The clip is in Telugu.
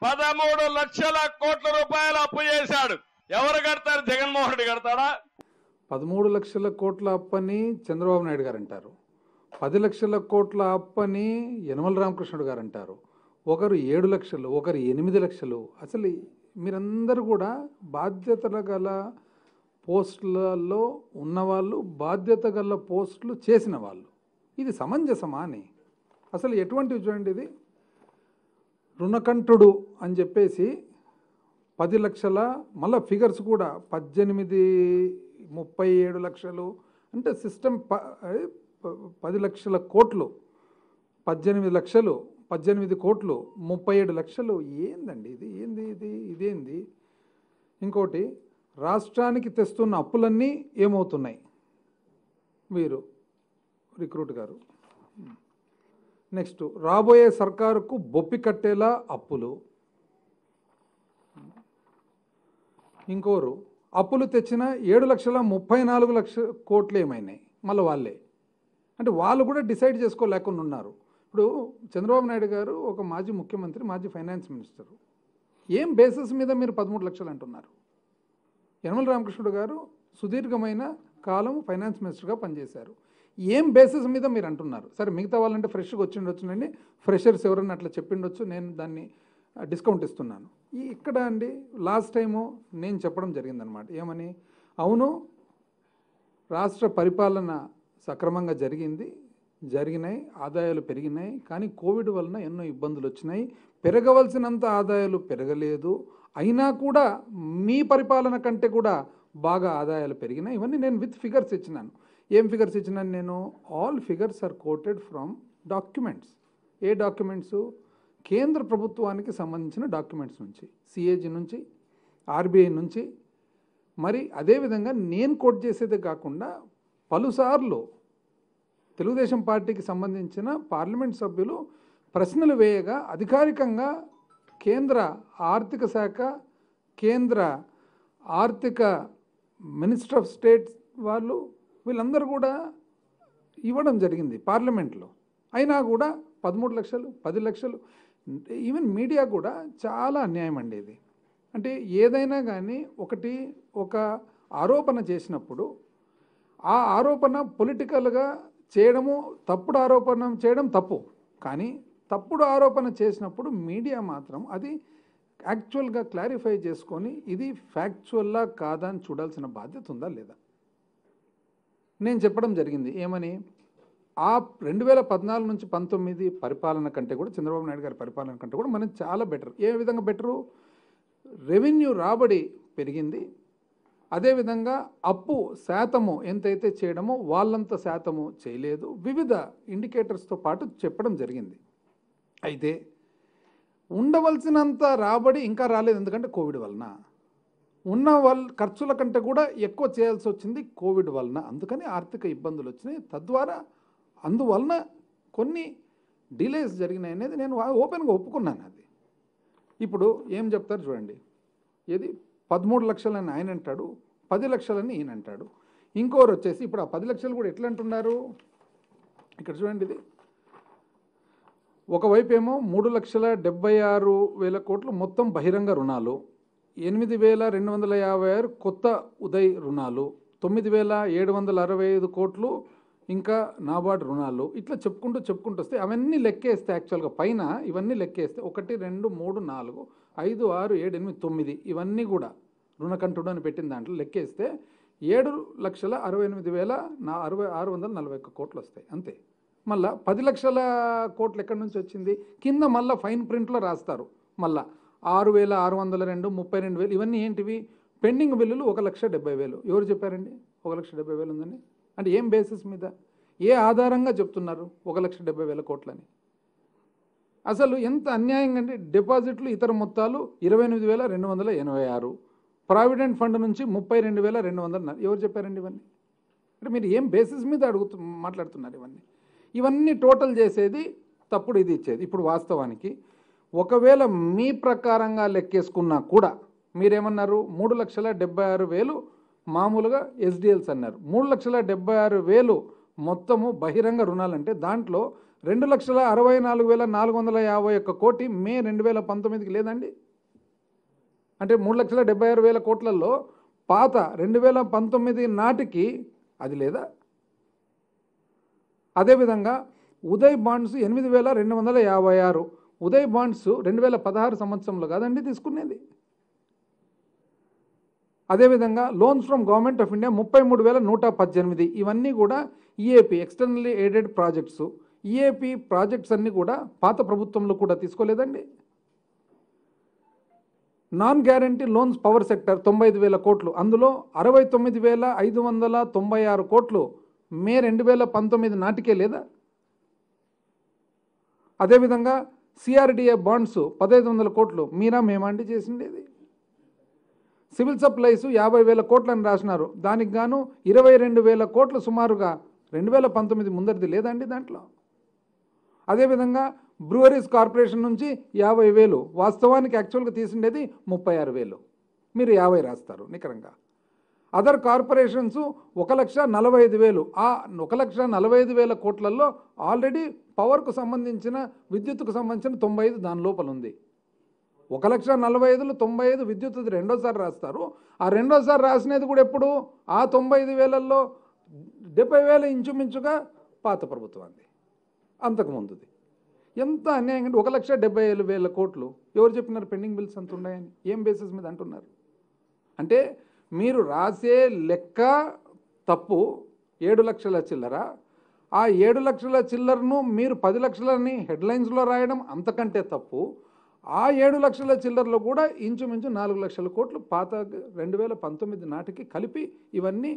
13,00,00,000 రూపాయలు అప్పు చేశాడు. ఎవరు కడతారు? జగన్మోహన్ రెడ్డి కడతాడా? 13,00,00,000 కోట్ల అప్పని చంద్రబాబు నాయుడు గారు అంటారు. 10,00,00,000 కోట్ల అప్పని యనమల రామకృష్ణుడు గారు అంటారు. ఒకరు 7 లక్షలు, ఒకరు 8 లక్షలు. అసలు మీరందరూ కూడా బాధ్యతల గల పోస్టులలో ఉన్నవాళ్ళు, బాధ్యత గల పోస్టులు చేసిన వాళ్ళు. ఇది సమంజసమా అని అసలు ఎటువంటివి చూడండి. ఇది రుణకంఠుడు అని చెప్పేసి 10 లక్షల, మళ్ళీ ఫిగర్స్ కూడా 18, 37 లక్షలు అంటే సిస్టమ్ 10 లక్షల కోట్లు, 18 లక్షలు, 18 కోట్లు, 37 లక్షలు. ఏందండి ఇది? ఇదేంది? ఇంకోటి, రాష్ట్రానికి తెస్తున్న అప్పులన్నీ ఏమవుతున్నాయి? వీరు రిక్రూట్ గారు. నెక్స్ట్, రాబోయే సర్కారుకు బొప్పి కట్టేలా అప్పులు. ఇంకోరు, అప్పులు తెచ్చిన 7,34,00,000 కోట్లు ఏమైనాయి? మళ్ళీ వాళ్ళే అంటే వాళ్ళు కూడా డిసైడ్ చేసుకోలేకుండా ఉన్నారు. ఇప్పుడు చంద్రబాబు నాయుడు గారు ఒక మాజీ ముఖ్యమంత్రి, మాజీ ఫైనాన్స్ మినిస్టర్. ఏం బేసిస్ మీద మీరు 13 లక్షలు అంటున్నారు? యనమల రామకృష్ణుడు గారు సుదీర్ఘమైన కాలం ఫైనాన్స్ మినిస్టర్గా పనిచేశారు. ఏం బేసిస్ మీద మీరు అంటున్నారు? సరే, మిగతా వాళ్ళంటే ఫ్రెష్గా వచ్చిండొచ్చునండి, ఫ్రెషర్స్ ఎవరన్నా అట్లా చెప్పిండొచ్చు, నేను దాన్ని డిస్కౌంట్ ఇస్తున్నాను. ఇక్కడ అండి లాస్ట్ టైము నేను చెప్పడం జరిగిందనమాట. ఏమని? అవును, రాష్ట్ర పరిపాలన సక్రమంగా జరిగినాయి, ఆదాయాలు పెరిగినాయి. కానీ కోవిడ్ వలన ఎన్నో ఇబ్బందులు వచ్చినాయి. పెరగవలసినంత ఆదాయాలు పెరగలేదు. అయినా కూడా మీ పరిపాలన కంటే కూడా బాగా ఆదాయాలు పెరిగినాయి. ఇవన్నీ నేను విత్ ఫిగర్స్ ఇచ్చినాను. ఏం ఫిగర్స్ ఇచ్చినాను నేను? All figures are quoted from documents. ఏ డాక్యుమెంట్స్? కేంద్ర ప్రభుత్వానికి సంబంధించిన డాక్యుమెంట్స్ నుంచి, సిఏజీ నుంచి, ఆర్బీఐ నుంచి. మరి అదేవిధంగా నేను కోట్ చేసేదే కాకుండా పలుసార్లు తెలుగుదేశం పార్టీకి సంబంధించిన పార్లమెంట్ సభ్యులు ప్రశ్నలు వేయగా అధికారికంగా కేంద్ర ఆర్థిక శాఖ, కేంద్ర ఆర్థిక మినిస్టర్ ఆఫ్ స్టేట్ వాళ్ళు, వీళ్ళందరూ కూడా ఇవ్వడం జరిగింది పార్లమెంట్లో. అయినా కూడా 13 లక్షలు, 10 లక్షలు. ఈవెన్ మీడియా కూడా చాలా అన్యాయం అండి ఇది. అంటే ఏదైనా కానీ ఒక ఆరోపణ చేసినప్పుడు ఆ ఆరోపణ పొలిటికల్గా చేయడము, తప్పుడు ఆరోపణ చేయడం తప్పు. కానీ తప్పుడు ఆరోపణ చేసినప్పుడు మీడియా మాత్రం అది యాక్చువల్గా క్లారిఫై చేసుకొని ఇది ఫ్యాక్చువల్లా కాదా అని చూడాల్సిన బాధ్యత ఉందా లేదా? నేను చెప్పడం జరిగింది. ఏమని? ఆ 2014 నుంచి 19 పరిపాలన కంటే కూడా, చంద్రబాబు నాయుడు గారి పరిపాలన కంటే కూడా మనం చాలా బెటర్. ఏ విధంగా బెటరు? రెవెన్యూ రాబడి పెరిగింది. అదేవిధంగా అప్పు శాతము ఎంతైతే చేయడమో వాళ్ళంత శాతము చేయలేదు. వివిధ ఇండికేటర్స్తో పాటు చెప్పడం జరిగింది. అయితే ఉండవలసినంత రాబడి ఇంకా రాలేదు. ఎందుకంటే కోవిడ్ వలన ఉన్న ఖర్చుల కంటే కూడా ఎక్కువ చేయాల్సి వచ్చింది కోవిడ్ వలన. అందుకని ఆర్థిక ఇబ్బందులు వచ్చినాయి. అందువలన కొన్ని డిలేస్ జరిగినాయి అనేది నేను ఓపెన్గా ఒప్పుకున్నాను. అది ఇప్పుడు ఏం చెప్తారు చూడండి. ఏది 13 లక్షలని ఆయన అంటాడు, 10 లక్షలని ఈయన అంటాడు. ఇంకోరు వచ్చేసి ఇప్పుడు ఆ 10 లక్షలు కూడా ఎట్లా అంటున్నారు? ఇక్కడ చూడండి. ఇది ఒకవైపు ఏమో 3,76,000 కోట్లు మొత్తం బహిరంగ రుణాలు, 8,256 కొత్త ఉదయ్ రుణాలు, 9,765 కోట్లు ఇంకా నాబార్డ్ రుణాలు. ఇట్లా చెప్పుకుంటూ వస్తే అవన్నీ లెక్కేస్తే యాక్చువల్గా పైన ఇవన్నీ లెక్కేస్తే 1, 2, 3, 4, 5, 6, 7, 8, 9 ఇవన్నీ కూడా రుణకంఠుడు అని పెట్టిన దాంట్లో లెక్కేస్తే 7,68,641 కోట్లు వస్తాయి అంతే. మళ్ళీ 10 లక్షల కోట్లు ఎక్కడి నుంచి వచ్చింది? కింద మళ్ళీ ఫైన్ ప్రింట్లో రాస్తారు. మళ్ళీ 6,602, 32,000 ఇవన్నీ ఏంటివి? పెండింగ్ బిల్లులు 1,70,000. ఎవరు చెప్పారండి 1,70,000 ఉందని? అంటే ఏం బేసిస్ మీద, ఏ ఆధారంగా చెప్తున్నారు 1,70,000 కోట్లని? అసలు ఎంత అన్యాయంగా అండి. డిపాజిట్లు ఇతర మొత్తాలు 28,286, ప్రావిడెంట్ ఫండ్ నుంచి 32,200. ఎవరు చెప్పారండి ఇవన్నీ? అంటే మీరు ఏం బేసిస్ మీద మాట్లాడుతున్నారు? ఇవన్నీ టోటల్ చేసేది తప్పుడు, ఇది ఇచ్చేది. ఇప్పుడు వాస్తవానికి ఒకవేళ మీ ప్రకారంగా లెక్కేసుకున్నా కూడా మీరేమన్నారు? 3,76,000 మామూలుగా ఎస్డిఎల్స్ అన్నారు. 3,76,000 మొత్తము బహిరంగ రుణాలంటే దాంట్లో 2,64,451 కోటి మే 2019కి లేదండి. అంటే 3,76,000 కోట్లలో పాత 2019 నాటికి అది లేదా? అదేవిధంగా ఉదయ్ బాండ్స్ 8,256. ఉదయ్ బాండ్స్ 2016 సంవత్సరంలో కాదండి తీసుకునేది. అదేవిధంగా loans from government of India 33,118. ఇవన్నీ కూడా EAP externally aided projects. EAP projects అన్నీ కూడా పాత ప్రభుత్వంలో కూడా తీసుకోలేదండి. Non guarantee loans power sector 95,000 కోట్లు, అందులో 69,596 కోట్లు మే 2019 నాటికే లేదా? అదేవిధంగా సిఆర్డిఏ బాండ్స్ 1,500 కోట్లు మీరా మేమాంటి చేసిండేది. సివిల్ సప్లైస్ 50,000 కోట్లు అని రాసినారు, దానికి గాను 22,000 కోట్లు సుమారుగా 2019 ముందరిది లేదండి దాంట్లో. అదేవిధంగా బ్రూవరీస్ కార్పొరేషన్ నుంచి 50,000, వాస్తవానికి యాక్చువల్గా తీసిండేది 36,000, మీరు 50 రాస్తారు నికరంగా. Other corporations 1,45,000. ఆ 1,45,000 కోట్లలో ఆల్రెడీ పవర్కు సంబంధించిన విద్యుత్తుకు సంబంధించిన 95 దాని లోపల ఉంది. 1,45,000 95 విద్యుత్తుది రెండోసారి రాస్తారు. ఆ రెండోసారి రాసినది కూడా ఎప్పుడు? ఆ 95,000లో 70,000 ఇంచుమించుగా పాత ప్రభుత్వాన్ని, అంతకుముందుది. ఎంత అన్యాయం అంటే 1,70,000 కోట్లు ఎవరు చెప్పినారు పెండింగ్ బిల్స్ అంత ఉన్నాయని? ఏం బేసిస్ మీద అంటున్నారు? అంటే మీరు రాసే లెక్క తప్పు. 7 లక్షల చిల్లర, ఆ 7 లక్షల చిల్లరను మీరు 10 లక్షలని హెడ్లైన్స్లో రాయడం అంతకంటే తప్పు. ఆ 7 లక్షల చిల్లరలో కూడా ఇంచుమించు 4 లక్షల కోట్లు పాత 2019 నాటికి కలిపి ఇవన్నీ